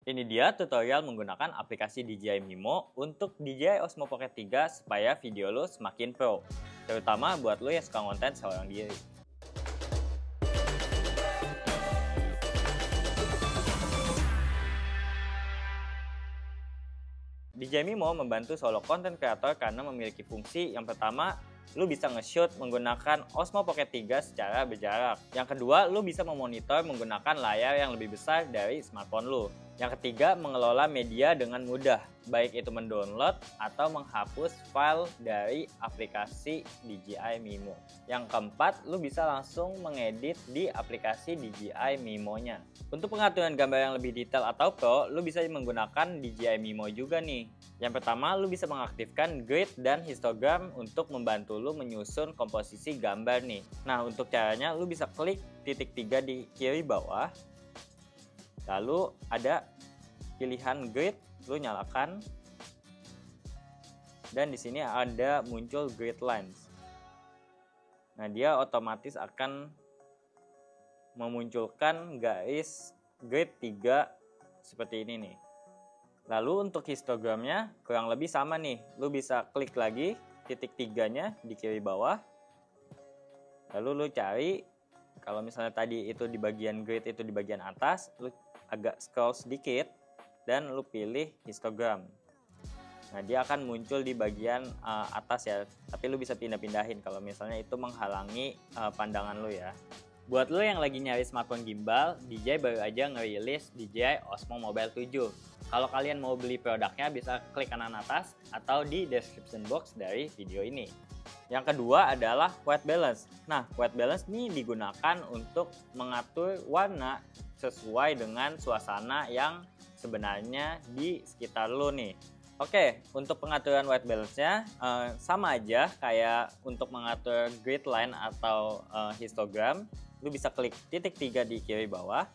Ini dia tutorial menggunakan aplikasi DJI Mimo untuk DJI Osmo Pocket 3 supaya video lo semakin pro. Terutama buat lo yang suka konten seorang diri. DJI Mimo membantu solo content creator karena memiliki fungsi yang pertama, lu bisa nge-shoot menggunakan Osmo Pocket 3 secara berjarak. Yang kedua, lu bisa memonitor menggunakan layar yang lebih besar dari smartphone lu. Yang ketiga, mengelola media dengan mudah, baik itu mendownload atau menghapus file dari aplikasi DJI Mimo. Yang keempat, lu bisa langsung mengedit di aplikasi DJI Mimo-nya. Untuk pengaturan gambar yang lebih detail atau pro, lu bisa menggunakan DJI Mimo juga nih. Yang pertama, lu bisa mengaktifkan grid dan histogram untuk membantu lu menyusun komposisi gambar nih. Nah, untuk caranya lu bisa klik titik 3 di kiri bawah. Lalu ada pilihan grid, lu nyalakan. Dan di sini ada muncul grid lines. Nah, dia otomatis akan memunculkan garis grid 3 seperti ini nih. Lalu untuk histogramnya kurang lebih sama nih. Lu bisa klik lagi titik 3-nya di kiri bawah. Lalu lu cari, kalau misalnya tadi itu di bagian grid itu di bagian atas, lu agak scroll sedikit dan lu pilih histogram. Nah, dia akan muncul di bagian atas ya. Tapi lu bisa pindah-pindahin kalau misalnya itu menghalangi pandangan lu ya. Buat lo yang lagi nyari smartphone gimbal, DJI baru aja ngerilis DJI Osmo Mobile 7. Kalau kalian mau beli produknya bisa klik kanan atas atau di description box dari video ini. Yang kedua adalah white balance. Nah, white balance ini digunakan untuk mengatur warna sesuai dengan suasana yang sebenarnya di sekitar lo nih. Oke, untuk pengaturan white balance-nya sama aja kayak untuk mengatur grid line atau histogram. Lu bisa klik titik 3 di kiri bawah.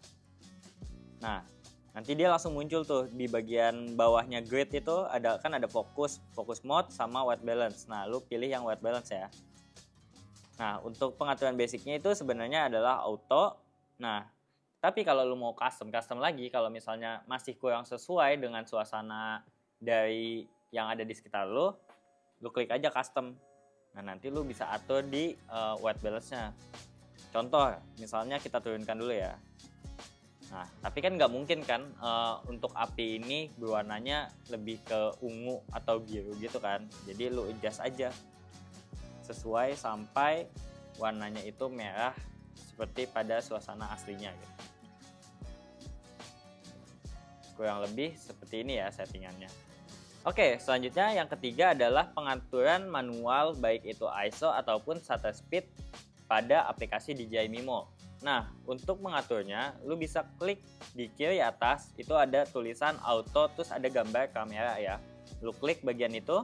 Nah, nanti dia langsung muncul tuh di bagian bawahnya grid itu ada fokus mode sama white balance. Nah, lu pilih yang white balance ya. Nah, untuk pengaturan basicnya itu sebenarnya adalah auto. Nah, tapi kalau lu mau custom lagi, kalau misalnya masih kurang sesuai dengan suasana dari yang ada di sekitar lu klik aja custom. Nah, nanti lu bisa atur di white balance-nya. Contoh, misalnya kita turunkan dulu ya. Nah, tapi kan nggak mungkin kan untuk api ini berwarnanya lebih ke ungu atau biru gitu kan. Jadi lu adjust aja sesuai sampai warnanya itu merah seperti pada suasana aslinya gitu. Kurang lebih seperti ini ya settingannya. Oke, selanjutnya yang ketiga adalah pengaturan manual baik itu ISO ataupun shutter speed pada aplikasi DJI Mimo. Nah, untuk mengaturnya, lu bisa klik di kiri atas, itu ada tulisan auto, terus ada gambar kamera ya. Lu klik bagian itu.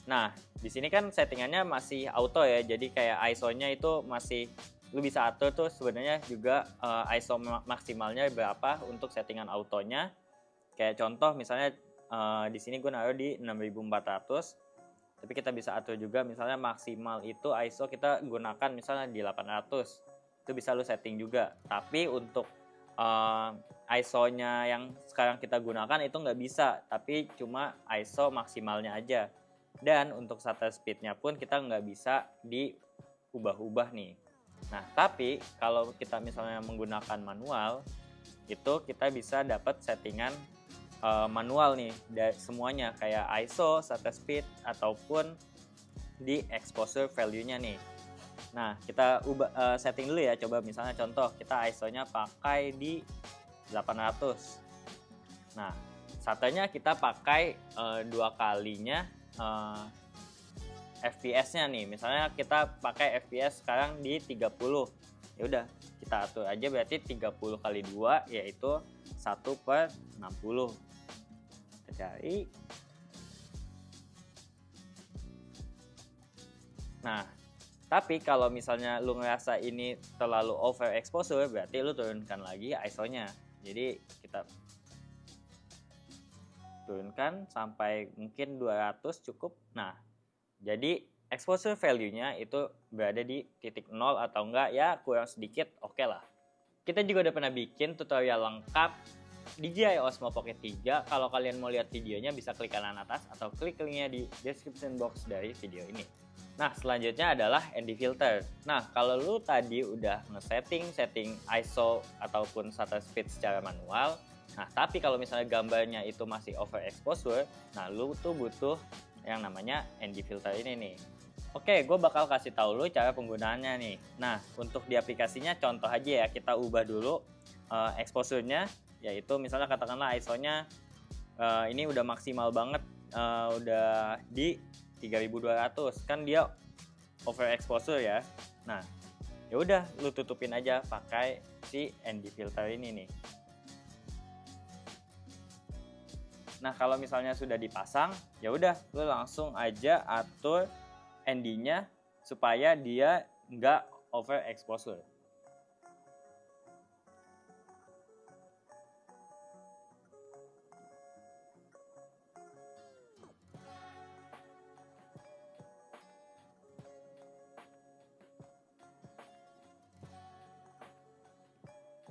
Nah, di sini kan settingannya masih auto ya, jadi kayak ISO-nya itu masih lu bisa atur tuh sebenarnya juga ISO maksimalnya berapa untuk settingan autonya. Kayak contoh misalnya di sini gue naruh di 6400. Tapi kita bisa atur juga misalnya maksimal itu ISO kita gunakan misalnya di 800. Itu bisa lu setting juga. Tapi untuk ISO-nya yang sekarang kita gunakan itu nggak bisa. Tapi cuma ISO maksimalnya aja. Dan untuk shutter speed-nya pun kita nggak bisa diubah-ubah nih. Nah, tapi kalau kita misalnya menggunakan manual, itu kita bisa dapat settingan manual nih dari semuanya kayak ISO, shutter speed ataupun di exposure value-nya nih. Nah, kita ubah setting dulu ya. Coba misalnya contoh kita ISO-nya pakai di 800. Nah, shutternya kita pakai 2 kalinya FPS-nya nih. Misalnya kita pakai FPS sekarang di 30. Ya udah, kita atur aja berarti 30 kali 2 yaitu 1/60. Cari. Nah, tapi kalau misalnya lu ngerasa ini terlalu overexposure, berarti lu turunkan lagi ISO-nya. Jadi kita turunkan sampai mungkin 200 cukup. Nah, jadi exposure value-nya itu berada di titik 0 atau enggak ya kurang sedikit oke lah. Kita juga udah pernah bikin tutorial lengkap DJI Osmo Pocket 3. Kalau kalian mau lihat videonya bisa klik kanan atas atau klik linknya di description box dari video ini. Nah, selanjutnya adalah ND filter. Nah, kalau lu tadi udah setting ISO ataupun shutter speed secara manual, nah tapi kalau misalnya gambarnya itu masih overexposure, nah lu tuh butuh yang namanya ND filter ini nih. Oke, gue bakal kasih tahu lu cara penggunaannya nih. Nah, untuk di aplikasinya contoh aja ya, kita ubah dulu exposure-nya, yaitu misalnya katakanlah ISO-nya ini udah maksimal banget, udah di 3200, kan dia overexposure ya. Nah, ya udah lu tutupin aja pakai si ND filter ini nih. Nah, kalau misalnya sudah dipasang, ya udah lu langsung aja atur ND-nya supaya dia nggak overexposure.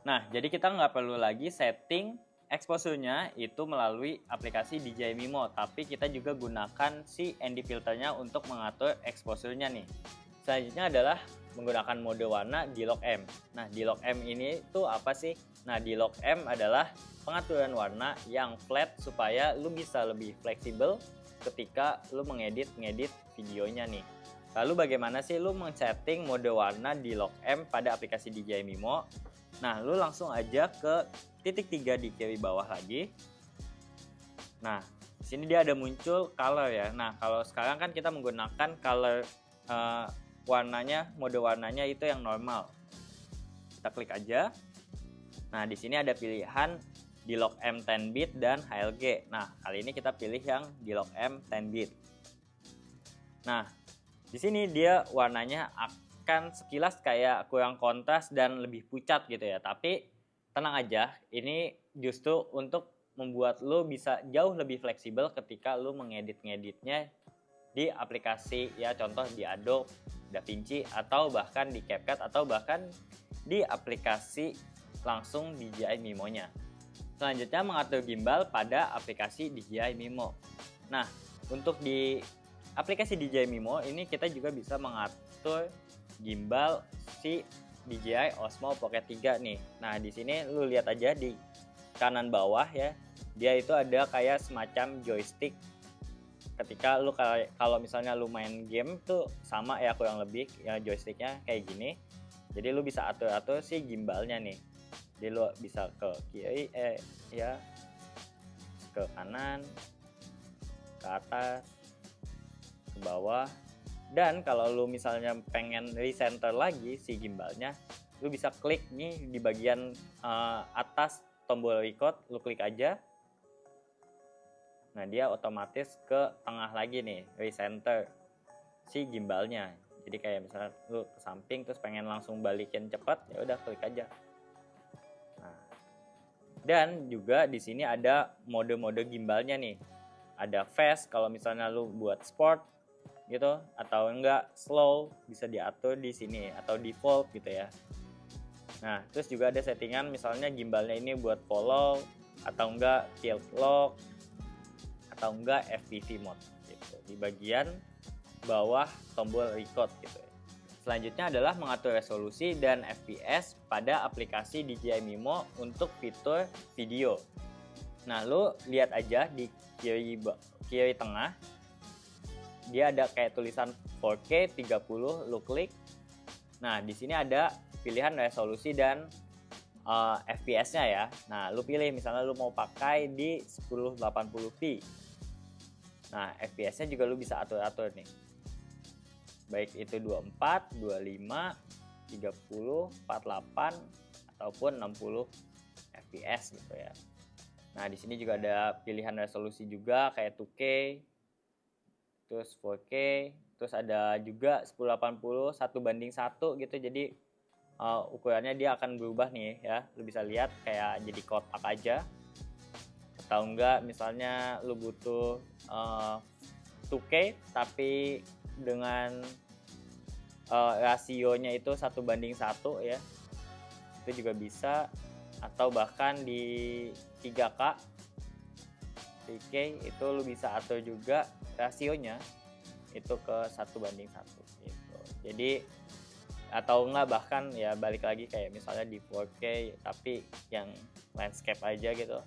Nah, jadi kita nggak perlu lagi setting exposure-nya itu melalui aplikasi DJI Mimo, tapi kita juga gunakan si ND filternya untuk mengatur exposure-nya nih. Selanjutnya adalah menggunakan mode warna D-Lock M. Nah, D-Lock M ini tuh apa sih? Nah, D-Lock M adalah pengaturan warna yang flat supaya lu bisa lebih fleksibel ketika lu ngedit videonya nih. Lalu bagaimana sih lu men-setting mode warna D-Lock M pada aplikasi DJI Mimo? Nah, lu langsung aja ke titik 3 di kiri bawah lagi. Nah, di sini dia ada muncul color ya. Nah, kalau sekarang kan kita menggunakan color warnanya, mode warnanya itu yang normal. Kita klik aja. Nah, di sini ada pilihan D-Lock M 10 bit dan HLG. Nah, kali ini kita pilih yang D-Lock M 10 bit. Nah, di sini dia warnanya kan sekilas kayak kurang kontras dan lebih pucat gitu ya, tapi tenang aja, ini justru untuk membuat lo bisa jauh lebih fleksibel ketika lo mengeditnya di aplikasi ya, contoh di Adobe, DaVinci, atau bahkan di CapCut, atau bahkan di aplikasi langsung DJI Mimo-nya. Selanjutnya mengatur gimbal pada aplikasi DJI Mimo. Nah, untuk di aplikasi DJI Mimo ini kita juga bisa mengatur gimbal si DJI Osmo Pocket 3 nih. Nah, di sini lu lihat aja di kanan bawah ya. Dia itu ada kayak semacam joystick. Ketika lu kalau misalnya lu main game tuh sama ya kurang lebih ya, joysticknya kayak gini. Jadi lu bisa atur-atur si gimbalnya nih. Jadi lu bisa ke kiri ya, ke kanan, ke atas, ke bawah. Dan kalau lu misalnya pengen recenter lagi si gimbalnya, lu bisa klik nih di bagian atas tombol record, lu klik aja. Nah, dia otomatis ke tengah lagi nih, recenter si gimbalnya. Jadi kayak misalnya lu ke samping terus pengen langsung balikin cepat, ya udah klik aja. Nah, dan juga di sini ada mode-mode gimbalnya nih. Ada fast kalau misalnya lu buat sport gitu, atau enggak slow bisa diatur di sini, atau default gitu ya. Nah, terus juga ada settingan misalnya gimbalnya ini buat follow atau enggak tilt lock atau enggak FPV mode gitu di bagian bawah tombol record gitu ya. Selanjutnya adalah mengatur resolusi dan FPS pada aplikasi DJI Mimo untuk fitur video. Nah, lu lihat aja di kiri tengah dia ada kayak tulisan 4K 30, lu klik. Nah, di sini ada pilihan resolusi dan FPS-nya ya. Nah, lu pilih misalnya lu mau pakai di 1080p. Nah, FPS-nya juga lu bisa atur-atur nih. Baik itu 24, 25, 30, 48 ataupun 60 FPS gitu ya. Nah, di sini juga ada pilihan resolusi juga kayak 2K, terus 4K, terus ada juga 1080 1:1 gitu. Jadi ukurannya dia akan berubah nih ya. Lu bisa lihat kayak jadi kotak aja. Atau enggak misalnya lu butuh 2K tapi dengan rasionya itu 1:1 ya. Itu juga bisa, atau bahkan di 3K 3K itu lu bisa atur juga rasionya itu ke 1:1 gitu. Jadi atau enggak bahkan ya balik lagi kayak misalnya di 4K tapi yang landscape aja gitu,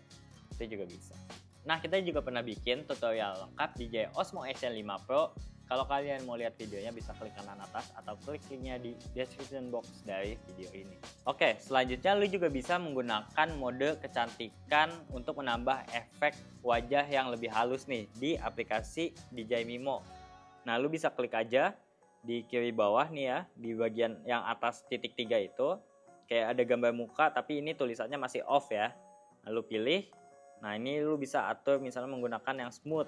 itu juga bisa. Nah, kita juga pernah bikin tutorial lengkap di DJI Osmo Action 5 Pro. Kalau kalian mau lihat videonya bisa klik kanan atas atau klik linknya di description box dari video ini. Oke, selanjutnya lu juga bisa menggunakan mode kecantikan untuk menambah efek wajah yang lebih halus nih di aplikasi DJI Mimo. Nah, lu bisa klik aja di kiri bawah nih ya, di bagian yang atas titik 3 itu kayak ada gambar muka tapi ini tulisannya masih off ya. Lalu pilih. Nah, ini lu bisa atur misalnya menggunakan yang smooth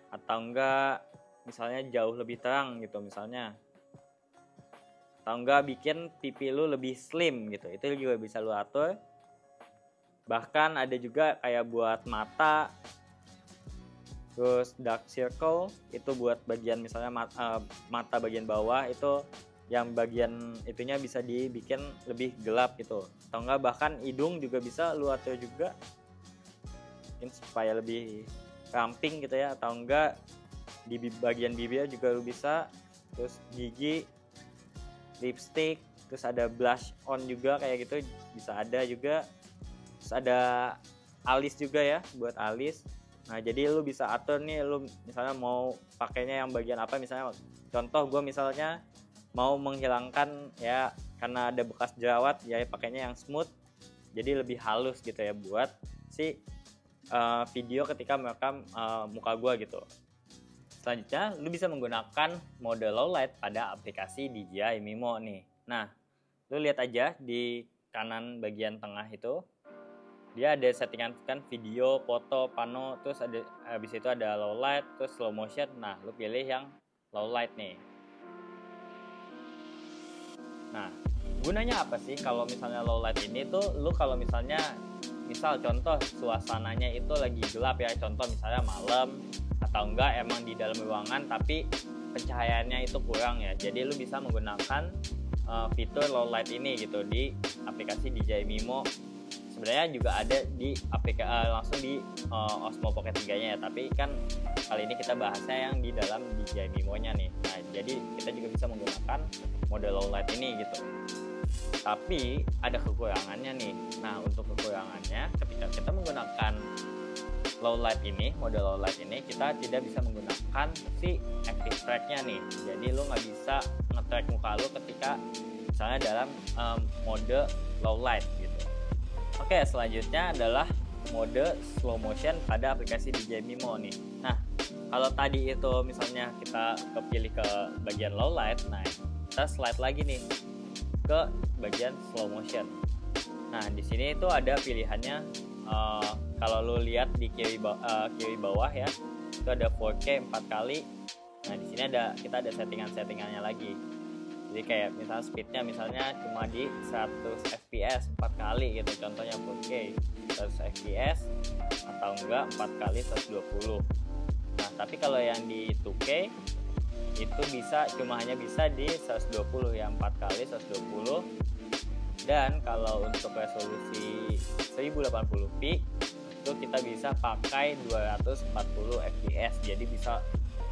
atau enggak misalnya jauh lebih terang gitu misalnya, atau enggak bikin pipi lu lebih slim gitu, itu juga bisa lu atur. Bahkan ada juga kayak buat mata, terus dark circle itu buat bagian misalnya mata bagian bawah itu yang bagian itunya bisa dibikin lebih gelap gitu, atau enggak bahkan hidung juga bisa lu atur juga mungkin supaya lebih ramping gitu ya, atau enggak di bagian bibir juga lu bisa, terus gigi, lipstick, terus ada blush on juga kayak gitu bisa ada juga, terus ada alis juga ya buat alis. Nah, jadi lu bisa atur nih lu misalnya mau pakainya yang bagian apa, misalnya contoh gue misalnya mau menghilangkan ya karena ada bekas jerawat ya pakainya yang smooth jadi lebih halus gitu ya buat si video ketika merekam muka gue gitu. Selanjutnya, lu bisa menggunakan mode low light pada aplikasi DJI Mimo nih. Nah, lu lihat aja di kanan bagian tengah itu, dia ada settingan kan video, foto, pano, terus ada habis itu ada low light, terus slow motion. Nah, lu pilih yang low light nih. Nah, gunanya apa sih kalau misalnya low light ini tuh, lu kalau misalnya misal contoh suasananya itu lagi gelap ya, contoh misalnya malam atau enggak emang di dalam ruangan tapi pencahayaannya itu kurang ya, jadi lu bisa menggunakan fitur low light ini gitu di aplikasi DJI Mimo. Sebenarnya juga ada di langsung di Osmo Pocket 3 nya ya, tapi kan kali ini kita bahasnya yang di dalam DJI Mimo nya nih. Nah, jadi kita juga bisa menggunakan mode low light ini gitu. Tapi ada kekurangannya nih. Nah, untuk kekurangannya ketika kita menggunakan low light ini, mode low light ini, kita tidak bisa menggunakan si active track-nya nih. Jadi lu nggak bisa nge-track muka lu ketika misalnya dalam mode low light gitu. Oke, selanjutnya adalah mode slow motion pada aplikasi DJI Mimo nih. Nah, kalau tadi itu misalnya kita kepilih ke bagian low light, nah kita slide lagi nih ke bagian slow motion. Nah, di sini itu ada pilihannya. Kalau lu lihat di kiri bawah ya, itu ada 4K 4 kali. Nah, di sini kita ada settingannya lagi. Jadi kayak misalnya speednya misalnya cuma di 100 fps 4 kali gitu, contohnya 4K 100 fps atau enggak 4 kali 120. Nah, tapi kalau yang di 2K itu hanya bisa di 120 ya, 4 kali 120. Dan kalau untuk resolusi 1080p itu kita bisa pakai 240 fps, jadi bisa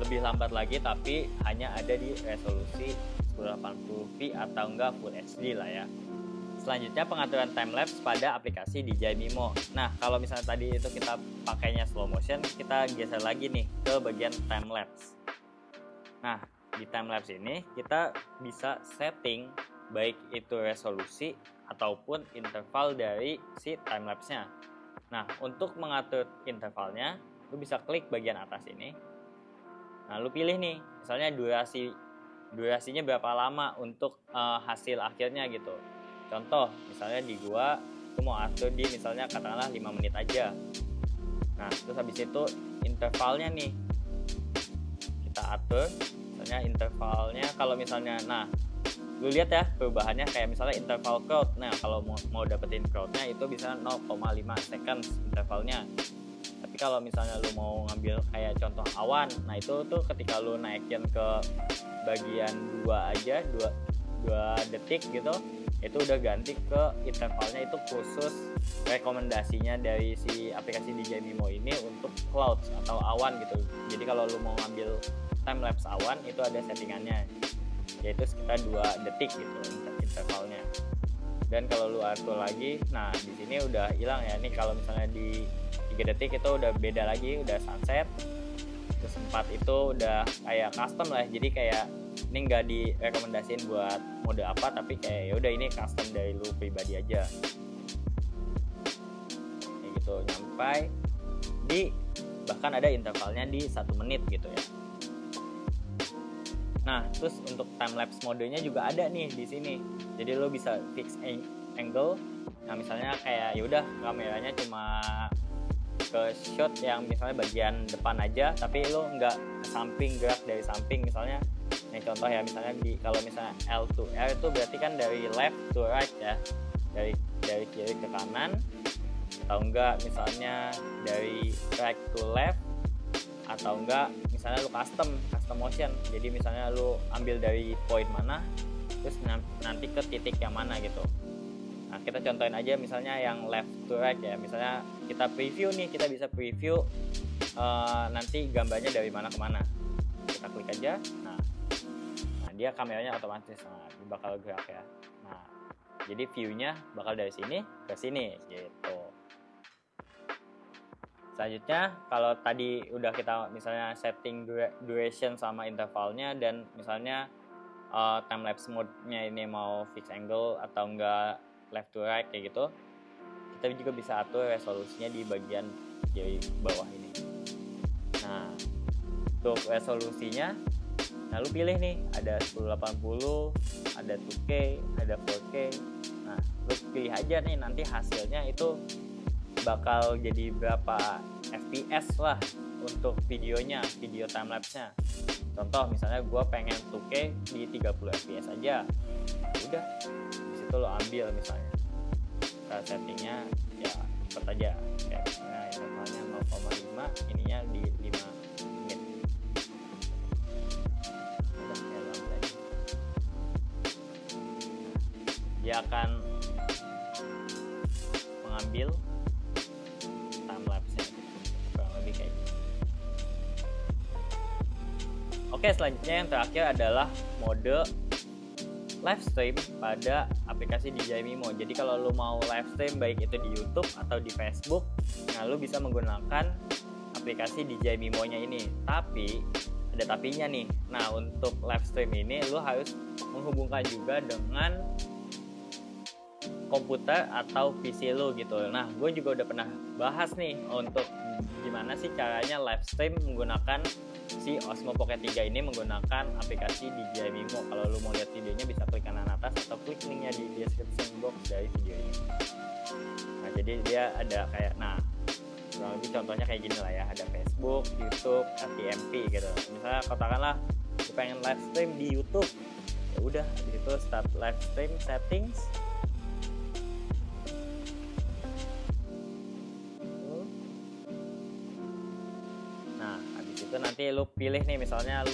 lebih lambat lagi tapi hanya ada di resolusi 1080p atau enggak Full HD lah ya. Selanjutnya pengaturan timelapse pada aplikasi DJI Mimo. Nah, kalau misalnya tadi itu kita pakainya slow motion, kita geser lagi nih ke bagian timelapse. Nah, di timelapse ini kita bisa setting baik itu resolusi ataupun interval dari si timelapse-nya. Nah, untuk mengatur intervalnya, lu bisa klik bagian atas ini. Nah, lu pilih nih, misalnya durasinya berapa lama untuk hasil akhirnya gitu. Contoh, misalnya di gua mau atur di misalnya katakanlah 5 menit aja. Nah, terus habis itu intervalnya nih kita atur. Misalnya intervalnya kalau misalnya, nah lu lihat ya perubahannya kayak misalnya interval crowd. Nah, kalau mau dapetin crowdnya itu bisa 0,5 seconds intervalnya. Tapi kalau misalnya lu mau ngambil kayak contoh awan, nah itu tuh ketika lu naikin ke bagian 2 aja, 2 detik gitu, itu udah ganti ke intervalnya itu khusus rekomendasinya dari si aplikasi DJI Mimo ini untuk clouds atau awan gitu. Jadi kalau lu mau ngambil time lapse awan itu ada settingannya, yaitu sekitar 2 detik gitu intervalnya. Dan kalau lu atur lagi, nah di sini udah hilang ya. Nih kalau misalnya di 3 detik itu udah beda lagi, udah sunset. Terus 4 itu udah kayak custom lah. Jadi kayak ini nggak direkomendasiin buat mode apa, tapi kayak ya udah ini custom dari lu pribadi aja. Kayak gitu, nyampai di bahkan ada intervalnya di 1 menit gitu ya. Nah, terus untuk time lapse modenya juga ada nih di sini. Jadi lo bisa fix angle. Nah, misalnya kayak ya udah kameranya cuma ke shot yang misalnya bagian depan aja, tapi lo nggak ke samping, gerak dari samping misalnya. Nih contoh ya, misalnya kalau misalnya L to R itu berarti kan dari left to right ya. Dari kiri ke kanan, atau enggak misalnya dari right to left, atau enggak misalnya lu custom motion. Jadi misalnya lu ambil dari poin mana terus nanti ke titik yang mana gitu. Nah, kita contohin aja misalnya yang left to right ya. Misalnya kita preview nih, kita bisa preview nanti gambarnya dari mana ke mana. Kita klik aja. Nah, dia kameranya otomatis dia bakal gerak ya. Nah, jadi view-nya bakal dari sini ke sini gitu. Selanjutnya, kalau tadi udah kita misalnya setting duration sama intervalnya, dan misalnya time lapse mode-nya ini mau fix angle atau enggak left to right kayak gitu, kita juga bisa atur resolusinya di bagian kiri bawah ini. Nah, untuk resolusinya, nah lu pilih nih, ada 1080, ada 2K, ada 4K. Nah, lu pilih aja nih, nanti hasilnya itu bakal jadi berapa fps lah untuk videonya, video timelapse-nya. Contoh misalnya gue pengen 2K di 30 fps aja, udah disitu lo ambil misalnya. Kita settingnya ya cepet aja, kayak misalnya intervalnya 0,5, ininya di 5 menit. Udah kayak lama. Dia akan mengambil timelapse-nya kurang lebih kayak gitu. Oke, selanjutnya yang terakhir adalah mode live stream pada aplikasi DJI Mimo. Jadi kalau lu mau live stream baik itu di YouTube atau di Facebook, nah lu bisa menggunakan aplikasi DJI Mimo-nya ini. Tapi ada tapinya nih. Nah, untuk live stream ini lu harus menghubungkan juga dengan komputer atau PC lu gitu. Nah, gue juga udah pernah bahas nih untuk gimana sih caranya live stream menggunakan si Osmo Pocket 3 ini menggunakan aplikasi DJI Mimo. Kalau lu mau lihat videonya bisa klik kanan atas atau klik linknya di description box dari video ini. Nah, jadi dia ada kayak, nah kurang lebih contohnya kayak gini lah ya, ada Facebook, YouTube, RTMP gitu. Misalnya katakanlah lu pengen live stream di YouTube, ya udah di situ start live stream settings. Itu nanti lu pilih nih misalnya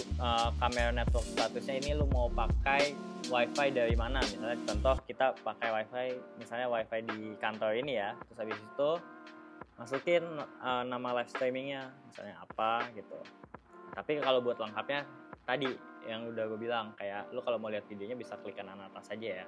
kamera network statusnya ini lu mau pakai wifi dari mana. Misalnya contoh kita pakai wifi, misalnya wifi di kantor ini ya. Terus habis itu masukin nama live streamingnya misalnya apa gitu. Tapi kalau buat lengkapnya tadi yang udah gue bilang, kayak lu kalau mau lihat videonya bisa klik kanan atas aja ya.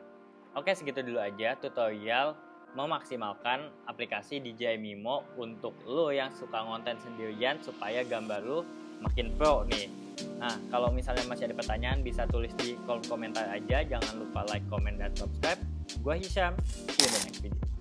Oke, segitu dulu aja tutorial memaksimalkan aplikasi DJI Mimo untuk lo yang suka ngonten sendirian supaya gambar lo makin pro nih. Nah, kalau misalnya masih ada pertanyaan bisa tulis di kolom komentar aja. Jangan lupa like, comment, dan subscribe. Gua Hisham, see you in the next video.